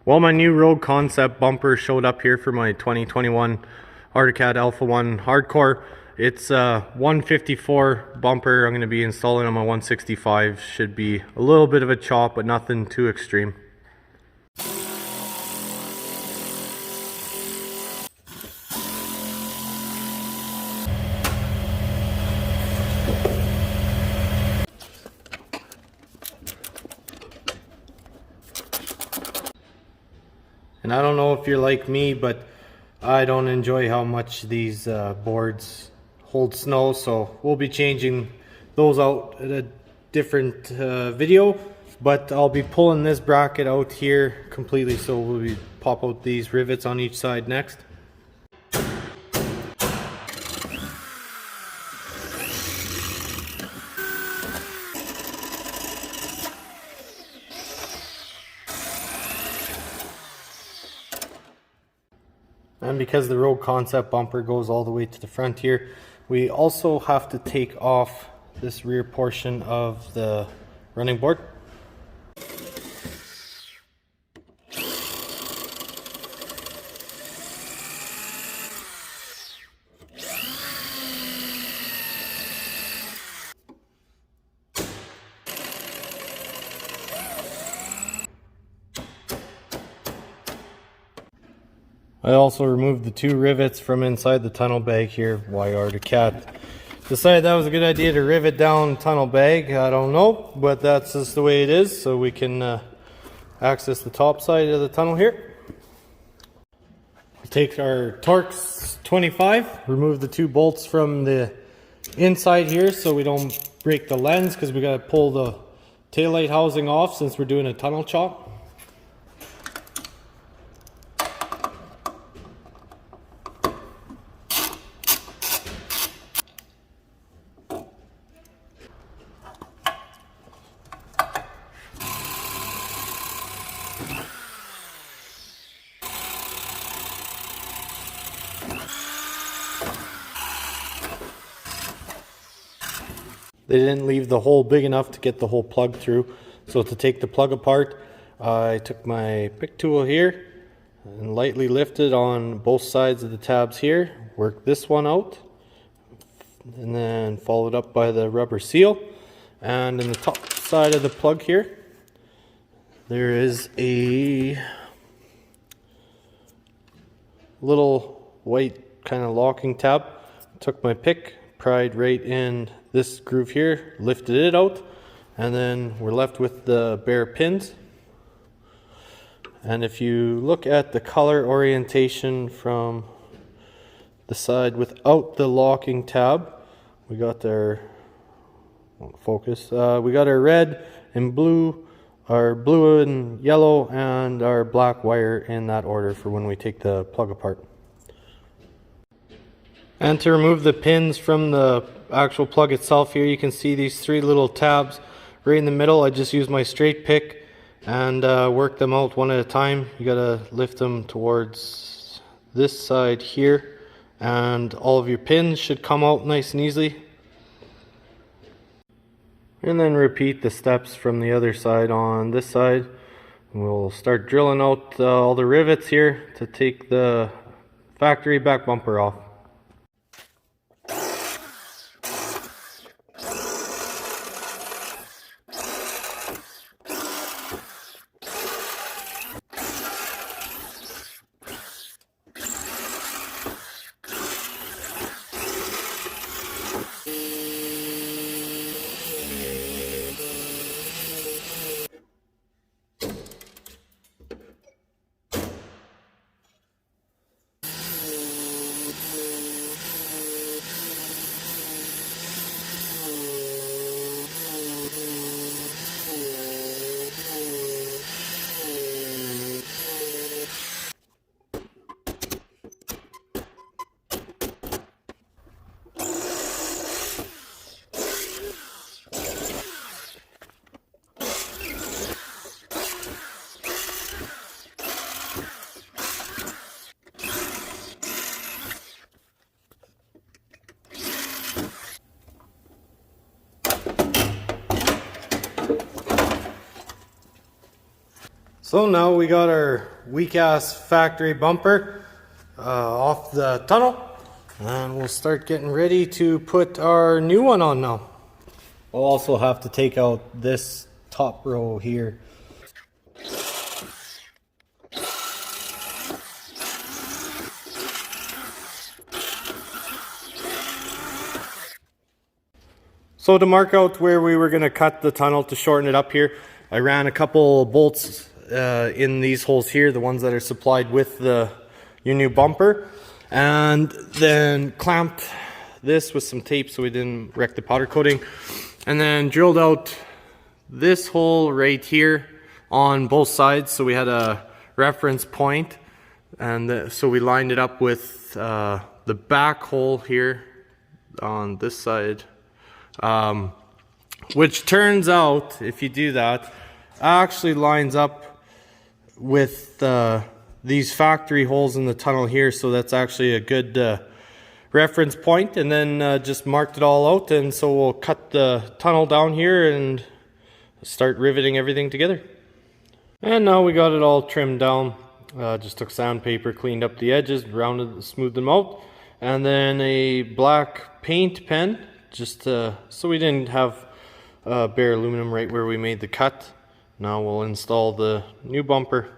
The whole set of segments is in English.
Well, my new Rouge Concept bumper showed up here for my 2021 AutoCAD Alpha 1 Hardcore. It's a 154 bumper. I'm going to be installing on my 165. Should be a little bit of a chop, but nothing too extreme. And I don't know if you're like me, but I don't enjoy how much these boards hold snow, so we'll be changing those out at a different video. But I'll be pulling this bracket out here completely, so we'll be pop out these rivets on each side next. And because the Rouge Concept bumper goes all the way to the front here, we also have to take off this rear portion of the running board. I also removed the two rivets from inside the tunnel bag here. Why AutoCAD decided that was a good idea to rivet down tunnel bag, I don't know, but that's just the way it is, so we can access the top side of the tunnel here. We'll take our Torx 25, remove the two bolts from the inside here so we don't break the lens, because we got to pull the taillight housing off since we're doing a tunnel chop. They didn't leave the hole big enough to get the whole plug through. So to take the plug apart, I took my pick tool here and lightly lifted on both sides of the tabs here. Worked this one out and then followed up by the rubber seal. And in the top side of the plug here, there is a little white kind of locking tab. Took my pick, pried right in this groove here, lifted it out, and then we're left with the bare pins. And if you look at the color orientation from the side without the locking tab, we got our focus. We got our red and blue, our blue and yellow, and our black wire in that order for when we take the plug apart. And to remove the pins from the actual plug itself here, you can see these three little tabs right in the middle. I just use my straight pick and work them out one at a time. You gotta lift them towards this side here, and all of your pins should come out nice and easily. And then repeat the steps from the other side on this side. We'll start drilling out all the rivets here to take the factory back bumper off. So now we got our weak ass factory bumper off the tunnel, and we'll start getting ready to put our new one on now. We'll also have to take out this top row here. So to mark out where we were going to cut the tunnel to shorten it up here, I ran a couple bolts in these holes here, the ones that are supplied with your new bumper, and then clamped this with some tape so we didn't wreck the powder coating, and then drilled out this hole right here on both sides so we had a reference point, and so we lined it up with the back hole here on this side. Which turns out, if you do that, actually lines up with these factory holes in the tunnel here, so that's actually a good reference point. And then just marked it all out, and so we'll cut the tunnel down here and start riveting everything together. And now we got it all trimmed down. Just took sandpaper, cleaned up the edges, rounded, smoothed them out, and then a black paint pen, just so we didn't have bare aluminum right where we made the cut. Now we'll install the new bumper.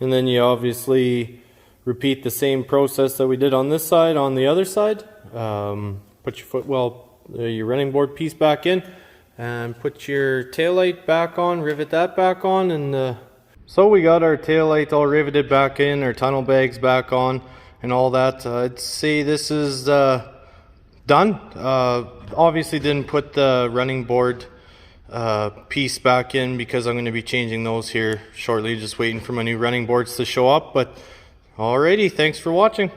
And then you obviously repeat the same process that we did on this side on the other side. Put your your running board piece back in and put your taillight back on, rivet that back on, and so we got our taillight all riveted back in, our tunnel bags back on and all that. I'd say this is done. Obviously didn't put the running board piece back in because I'm going to be changing those here shortly, just waiting for my new running boards to show up. But alrighty, thanks for watching.